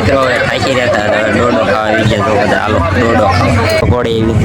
મિત્રો હવે થાકી રહેતા હતા, ડોડો ખાવા આવી ગયા તો બધા હાલો ડોડો પકોડી એવી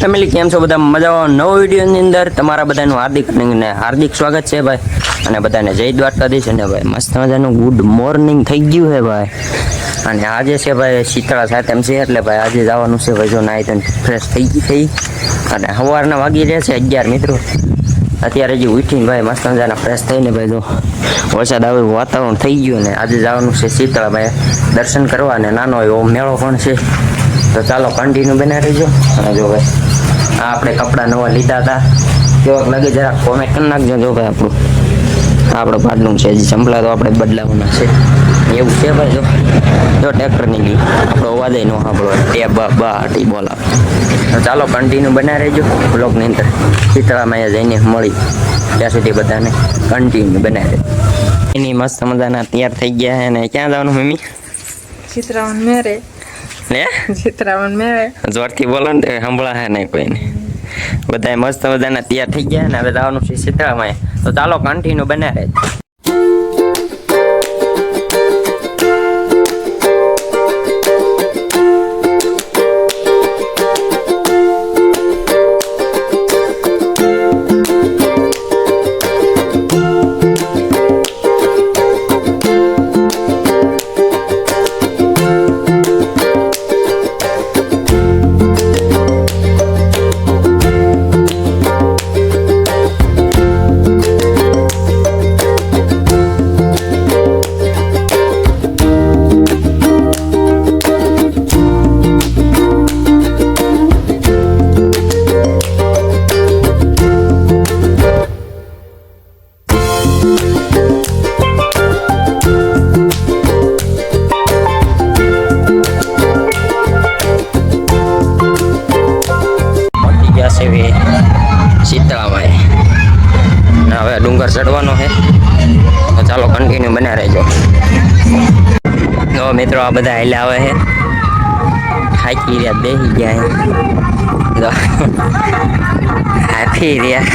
ફેમિલી કેમ છો બધા મજામાં? નવો વિડીયોની અંદર તમારા બધાનું હાર્દિક સ્વાગત છે ભાઈ, અને બધાને જય દ્વારકાધીશ. અને ભાઈ મસ્ત મજાનું ગુડ મોર્નિંગ થઈ ગયું છે ભાઈ. અને આજે છે ભાઈ શીતળા સાતમ છે, એટલે ભાઈ આજે જવાનું છે ભાઈ. જો નાઈ તો ફ્રેશ થઈ અને સવારના વાગી રહ્યા છે 11 મિત્રો. અત્યારે જે ઉઠીને ભાઈ મસ્ત મજાના ફ્રેશ થઈને ભાઈ જો વરસાદ આવે વાતાવરણ થઈ ગયું. ને આજે જવાનું છે શીતળા ભાઈ દર્શન કરવા, અને નાનો એવો મેળો પણ છે. તો ચાલો કન્ટિન્યુ બનાવી રહીજો. અને જો ભાઈ આ આપણે કપડાં નવા લીધા હતા, કેવાક લાગે જરા કોમેન્ટ કરી નાખજો. જો ભાઈ આપણું પાટલું છે, હજી ચંપલા તો આપણે બદલાવવાના છે એવું છે ભાઈ. જો ટ્રેક્ટર નીકળી આપણો અવાજ ન સાંભળો ટેપ બા હટી બોલા. તો ચાલો કન્ટિન્યુ બનાવી રહેજો બ્લોગની અંદર. શીતળામાં જઈને મળી ત્યાં સુધી બધાને કન્ટિન્યુ બનાવી રહેજો. એની મસ્ત મજાના તૈયાર થઈ ગયા છે. અને ક્યાં જવાનું મમ્મી? ચિત્રાવન મેરે જોરથી બોલો ને સંભળા હે નહીં કોઈને. બધા મસ્ત મજાના તૈયાર થઈ ગયા ને હવે જવાનું છે શીતળામાં. તો ચાલો કન્ટિન્યુ બનાવે. શીતળામાં હવે ડુંગર ચડવાનો છે, તો ચાલો કન્ટિન્યુ બન્યા રહેજો. તો મિત્રો આ બધા હાલ્યા આવે છે, થાકી રહ્યા, બેસી ગયા હાફી રહ્યા.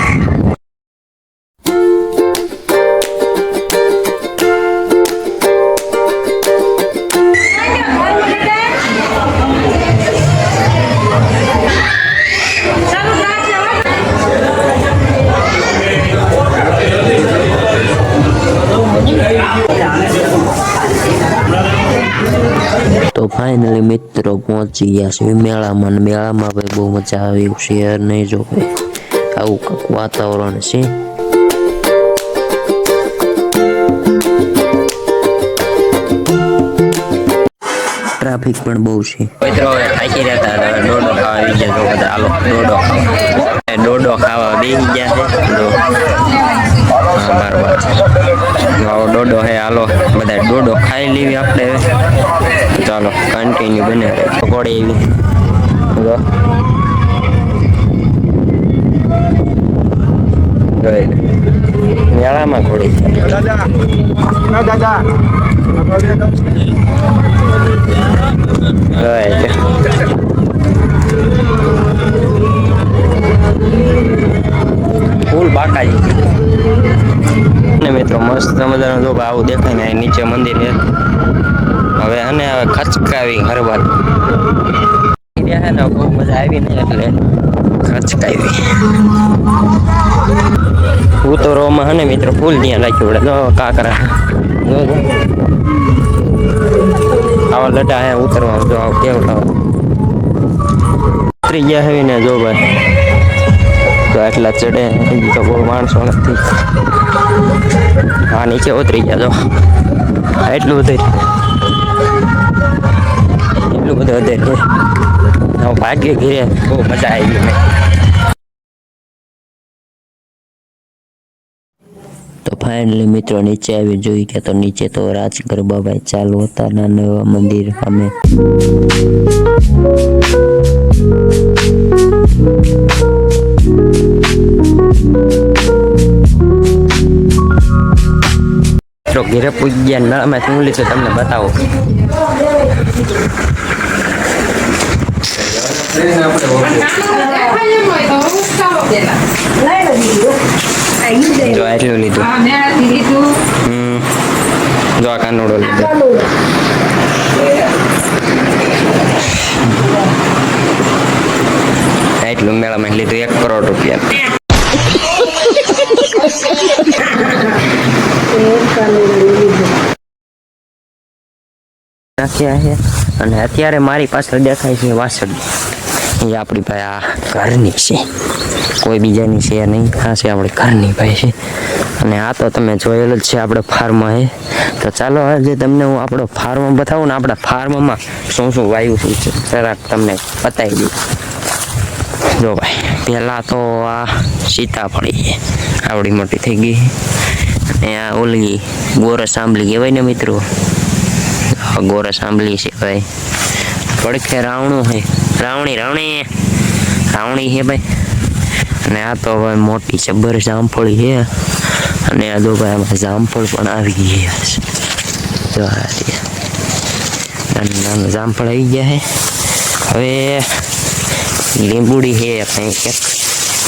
તો ફાઇનલી મિત્રો પહોંચી ગયા છે મેળામાં. મેળામાં ભાઈ બહુ મજા આવે એવું છે નહીં. જો ભાઈ આવું કંઈક વાતાવરણ છે. ટ્રાફિક પણ બહુ છે મિત્રો. હવે થાકી રહેતા હતા, ડોડો ખાવા આવી ગયા તો બધા હાલો ડોડો ખાવા બેસી ગયા છે. ડોડો હે હાલો બધા ડોડો ખાઈ લેવી આપણે. ચાલો કન્ટિન્યુ બને પકોડી એવી મેળામાં ઘોડી ફૂલ બાકાજી ને મિત્રો. મસ્ત મજાનું જો આવું દેખાય ને નીચે મંદિર છે. હવે અને હવે ખચકાવી હરબાદ ને બહુ મજા આવી ને એટલે ખચકાવી ઉતરોમાં હે ને મિત્રો ફૂલ ત્યાં રાખ્યું પડે. જો કાકરા આવા લટા હે ઉતરવા. જો કેવું ઉતરી ગયા હવે ને જો ભાઈ. તો એટલા ચડે તો બહુ માણસો નથી. હા નીચે ઉતરી ગયા. જો એટલું બધું ભાગ્ય ઘીરે બહુ મજા આવી. તો ફાઇનલી મિત્રો નીચે આવી જોઈ કે તો નીચે તો રાજ ગરબા ભાઈ ચાલુ હતા નાના એવા મંદિર અમે. મિત્રો ઘેરે પૂજી ગયા મેળામાંથી હું લીધું તમને બતાવો. જો આટલું લીધું. જો આ કાનુડો લીધો. એટલું મેળામાં લીધું 1 કરોડ રૂપિયા. નાખ્યા છે અને અત્યારે મારી પાછળ દેખાય છે વાસળી. એ આપણી ભાઈ આ ઘરની છે, કોઈ બીજાની છે નહીં. આ છે આપણી ઘરની ભાઈ છે. અને આ તો તમે જોયેલું જ છે આપણે ફાર્મ છે. તો ચાલો આજે તમને હું આપણો ફાર્મ બતાવું ને આપણા ફાર્મમાં શું શું વાયુ છે જરાક તમને બતાવી દઉં. જો ભાઈ પહેલાં તો આ સીતાફળી છે, આવડી મોટી થઈ ગઈ. અને આ ઓલી ગોરસ આંબલી કહેવાય ને મિત્રો, ગોરસ આંબલી છે ભાઈ. પડખે રાવણું છે, રાવણી છે ભાઈ. અને આ તો ભાઈ મોટી જબર જામફળી છે. અને આ જો ભાઈ આમાં જામફળ પણ આવી ગયા છે. જો નાના જામફળ આવી ગયા છે. હવે લીંબુડી છે કંઈક,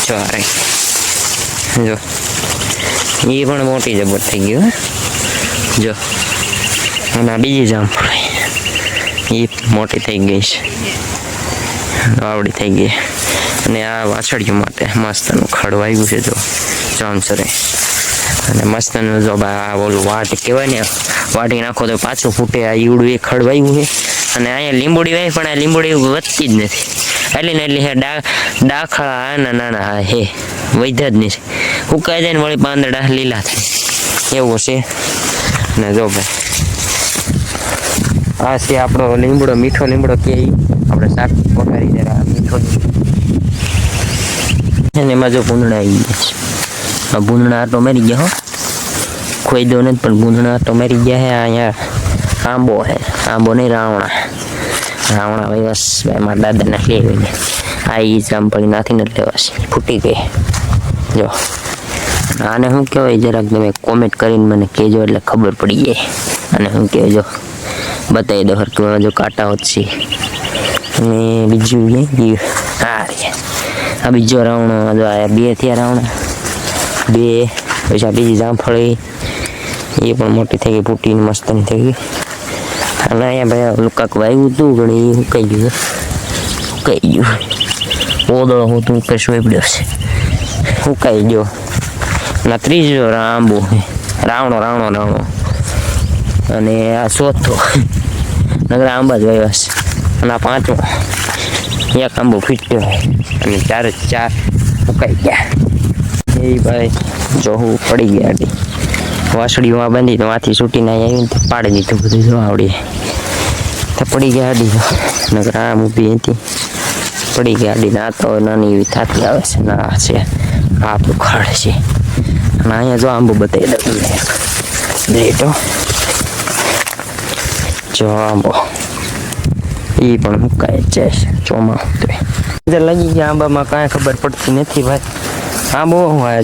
જો જો એ પણ મોટી જબર થઈ ગયું. જો અને બીજી જામફળ એ મોટી થઈ ગઈ છે, આવડી થઈ ગઈ. અને આ વાછડીઓ માટે મસ્તનું ખડ આવ્યું છે. જો જામસરે અને મસ્તનું જો આ ઓલું વાટ કહેવાય ને, વાટી નાખો તો પાછું ફૂટે. આ ઈવડું એ ખડ વાવ્યું છે. અને અહીંયા લીંબોડી વાય પણ આ લીંબોડી વધતી જ નથી. એટલી ને એટલી હે ડાખળા નાના હે, વૈધા જ નહીં. સુકાઈ જાય ને વળી પાંદડા લીલા થાય એવું છે. અને જો ભાઈ આ છે આપણો લીમડો, મીઠો લીમડો કે આપણે શાક વઘારી જરા મીઠો. અને એમાં જો ભૂંદડા આવી ગયા છે. આ ભૂંદડા તો મરી ગયા હો, ખોઈ દો ને પણ ભૂંદડા તો મરી ગયા છે. અહીંયા આંબો છે, આંબો નહીં રાવણા ભાઈ. બસ ભાઈ મારા દાદાના લેવીને આ એ જામફળી નાથી નથી લેવાશે, ફૂટી ગઈ. જો આને શું કહેવાય જરાક તમે કોમેન્ટ કરીને મને કહેજો એટલે ખબર પડી જાય. અને શું કહેજો બતાવી દો હરકમાં જો કાંટા છે. અને બીજું આ બીજો રાવણો, જો આ 2 થયા રાવણા, 2. પછી આ બીજી જામફળી એ પણ મોટી થઈ ગઈ, ફૂટીને મસ્તની થઈ ગઈ. અને અહીંયા ભાઈ કાંક વાવ્યું હતું ઘણી એ સુકાઈ ગયું. ઓદળો હું તું ઉપર સોઈ પડ્યો છે, સુકાઈ ગયો. અને ત્રીજો આંબો રાવણો. અને આ 4થો નગર આંબા જ વાવ્યા છે. અને આ 5મો એક આંબો ફીટ્યો. અને 4 સુકાઈ ગયા. એ ભાઈ જો હું પડી ગયા હતી વાસળીઓમાં બાંધી તો માંથી છૂટીને આવી તો પાડી દીધું બધું. જો આવડી તો પડી ગયા હતી. નગર આમ ઊભી હતી પડી ગયા હતી. આ તો નાની એવી થાતી આવે છે. ના છે આ આપણું ખડ છે. અને અહીંયા જો આંબો બતાવી દઉં લેટો. જો આંબો એ પણ મુકાય જ જાય છે ચોમાસું લાગી ગયા. આંબામાં કાંઈ ખબર પડતી નથી ભાઈ. આંબો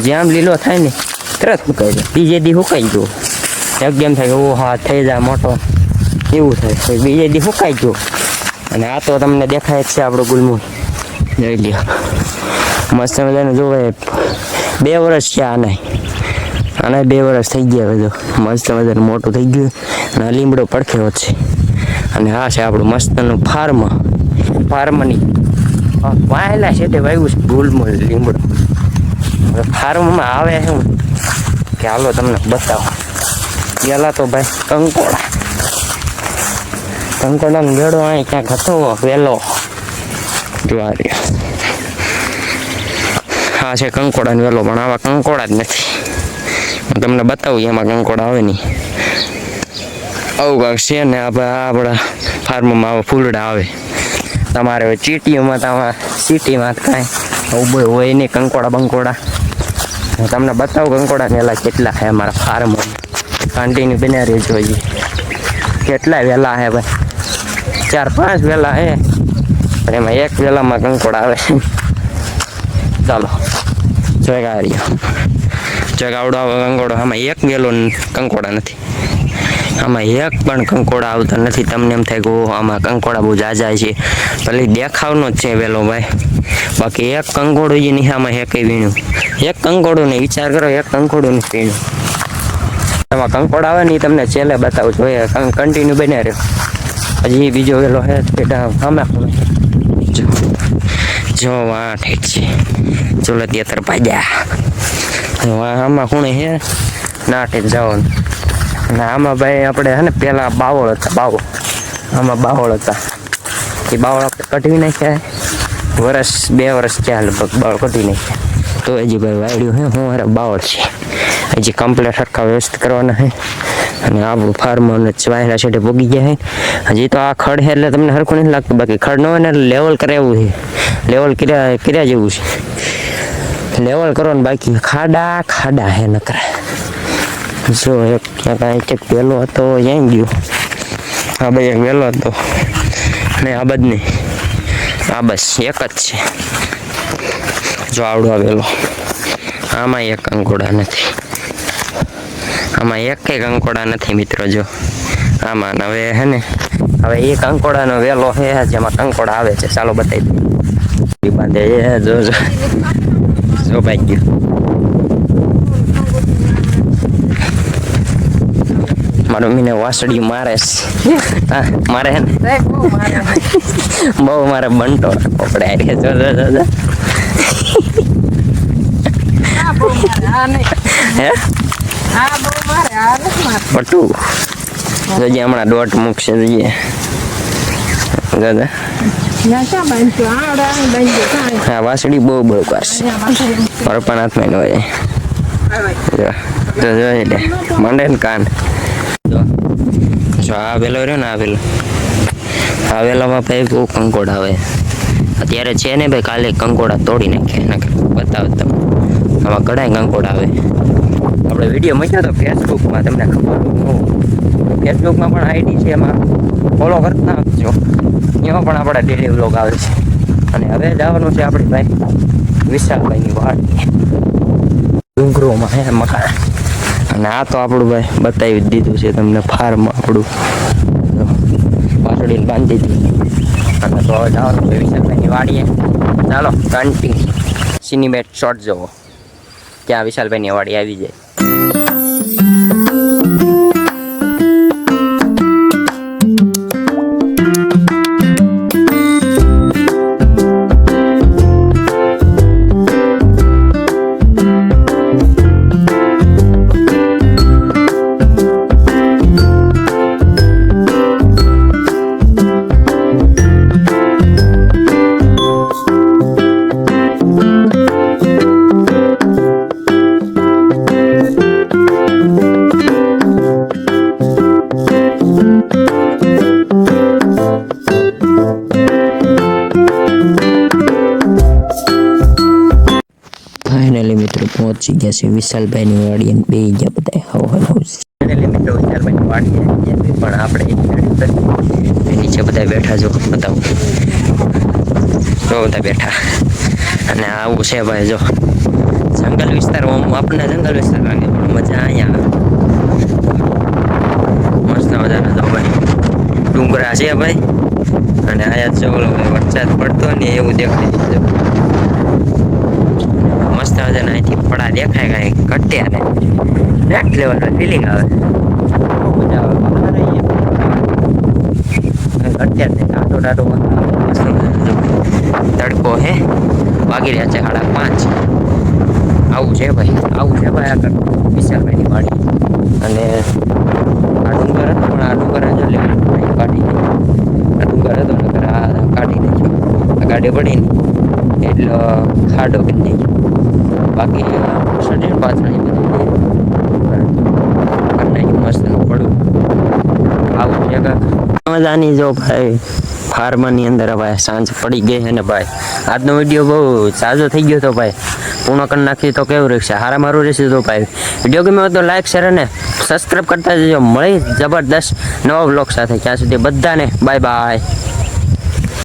જ્યાં લીલો થાય ને તરત સુકાઈ જાય. બીજે દી સુકાઈ ગયો એકદમ થાય ઓ હા થઈ જાય મોટો એવું થાય. બીજે દી સુકાઈ ગયો. અને આ તો તમને દેખાય જ છે આપણો ગુલમુલ. જોઈ લ્યો મસ્ત મજાનું જોવે. 2 વર્ષ છે આને 2 વર્ષ થઈ ગયા બધું. મસ્ત મજાનું મોટું થઈ ગયું. અને લીમડો પડખેવો છે. અને આ છે આપણું મસ્તનું ફાર્મની વાયેલા છે તે વાવ્યું છે ગુલમુલ લીમડો. હવે ફાર્મમાં આવે શું કે હાલો તમને બતાવો. પેલા તો ભાઈ કંકોડાનો વેડો અહીં ક્યાંક હતો વેલો. જો આ છે કંકોડાનો વેલો, પણ આવા કંકોડા જ નથી. હું તમને બતાવું એમાં કંકોડા આવે નહીં. આવું કાંક છે ને આપણા ફાર્મમાં આવા ફૂલડા આવે. તમારે ચીટીઓમાં સિટીમાં કાંઈ આવું બધું હોય નહીં કંકોડા બંકોડા. હું તમને બતાવું કંકોડા વેલા કેટલા છે અમારા ફાર્મમાં. કન્ટિન્યુ બનાવી જોઈએ કેટલા વેલા છે ભાઈ. 4-5 વેલા છે પણ એમાં એક વેલામાં કંકોડા આવે. ચાલો જોઈ આવડો આવે કંકોડો. આમાં એક વેલો કંકોડા નથી. આમાં એક પણ કંકોડા આવતા નથી. તમને એમ થાય કે ઓહ આમાં કંકોડા બહુ જાજા છે, ભલે દેખાવનો જ છે વેલો ભાઈ, બાકી એક કંકોડું જ નહીં આમાં એક વીણ્યું. એક કંકોડું નહીં, વિચાર કરો, એક કંકોડું નહીં વીણ્યું. એમાં કંકોડા આવે ને એ તમને છેલ્લે બતાવું જોઈએ, કન્ટિન્યુ બને રહ્યો. હજી બીજો વેલો હે બેટા સામે જો વાહ ઠીક છે, ચલો ત્યાં ભાગ્યા આમાં ખૂણે હે ના ઠીક જવાનું. અને આમાં ભાઈ આપણે હે ને પેલા બાવળ હતા, આમાં બાવળ હતા, એ બાવળ આપણે કઢી નાખ્યા, વર્ષ 2 વર્ષ થયા લગભગ બાવળ કઢી નાખ્યા. તો હજી ભાઈ વાયડ્યું હે હું હારે બાવળ છે, હજી કમ્પ્લેટ સરખા વ્યવસ્થિત કરવાના છે. અને આપણું ફાર્મ અને વાયરા છેટે ભોગી ગયા છે. હજી તો આ ખડ છે એટલે તમને સરખું નથી લાગતું, બાકી ખડ ન હોય ને લેવલ કરાવવું છે, લેવલ કર્યા જેવું છે, લેવલ કરવાનું બાકી. ખાડા હે નકરા. જો એક ક્યાંક એક વહેલો હતો ત્યાં ગયો, હા ભાઈ એક વહેલો હતો ને આ બધ નહીં, આ બસ એક જ છે. જો આવડો આવેલો, આમાં એક કંકોડા નથી, આમાં એકેય કંકોડા નથી મિત્રો. જો આમાં હવે હે ને હવે એ કંકોડાનો વેલો છે જેમાં કંકોડા આવે છે, ચાલો બતાવી દઈએ. બાંધે જો ભાઈ ગયું મારું મીને વાસળી મારે હા મારે હે ને બહુ મારે બંટો પકડે જો હે પટુ જોજે હમણાં દોટ મૂકશે જોઈએ દાદા. હા વાસળી બહુ કરશે મારો પણ હાથમાં ન હોય. જો એટલે મંડે ને કાન જો આ વેલો રહ્યો ને આ વેલામાં ભાઈ બહુ કંકોડા આવે અત્યારે છે ને ભાઈ. કાલે કંકોડા તોડી નાખ્યા બતાવો તમે, આમાં ઘણા કંકોડા આવે. આપણે વિડીયો મૂક્યો તો ફેસબુકમાં, તમને ખબર ફેસબુકમાં પણ આઈડી છે, એમાં ફોલો કરતા આપજો, એમાં પણ આપણા ડેલી વ્લોગ આવે છે. અને હવે જવાનું છે આપણે ભાઈ વિશાલભાઈની વાડી ડુંગરોમાં હે મકાન. અને આ તો આપણું ભાઈ બતાવી દીધું છે તમને ફાર્મ આપણું, પાછળ બાંધી દીધું. અને તો હવે જવાનું છે વિશાલભાઈની વાડીએ. ચાલો કન્ટિન્યુ સિનેમેટ શોટ જોવો, ત્યાં વિશાલભાઈની વાડી આવી જાય. ફાઇનલી મિત્રો પહોંચી ગયા છે વિશાલભાઈની વાડી અને બે ગયા બધા ફાઇનલી મિત્રો વિશાલભાઈની વાડી પણ આપણે નીચે બધા બેઠા જો બતાવું જો બધા બેઠા. અને આવું છે ભાઈ જો જંગલ વિસ્તાર, આપણને જંગલ વિસ્તાર લાગે પણ મજા અહીંયા મસ્ત મજાના જો ભાઈ ડુંગરા છે ભાઈ. અને આયા જો વરસાદ પડતો ને એવું દેખાય મસ્ત મજાના અહીંથી ફળા દેખાય કાંઈ કટ્યા ને નેક્સ્ટ લેવલ ફિલિંગ આવે, બહુ મજા આવે. કટ્યા ટાટો મસ્ત તડકો હે વાગી રહ્યા છે 5:30. આવું છે ભાઈ આગળ વિશાલભાઈની વાડી. અને આ ડુંગર હતો પણ આ ડુંગર જ લેવું કાઢી આ ડુંગર હતો નકર આ કાઢી નાખ્યો, આ ગાડી પડી ને એટલે ખાડો કરી નાખ્યો. બાકી શરીર પાછળ મસ્ત પડું આવું છે મજાની. જો ભાઈ ફાર્મની અંદર હવે સાંજ પડી ગઈ છે ને ભાઈ આજનો વિડીયો બહુ સાજો થઈ ગયો તો ભાઈ, પૂર્ણ કરી નાખી તો કેવું રહેશે, હારા મારું રહેશે. તો ભાઈ વિડીયો ગમ્યો તો લાઈક શેર અને સબસ્ક્રાઈબ કરતા જજો. મળી જબરદસ્ત નવા વ્લોગ સાથે, ત્યાં સુધી બધાને બાય બાય.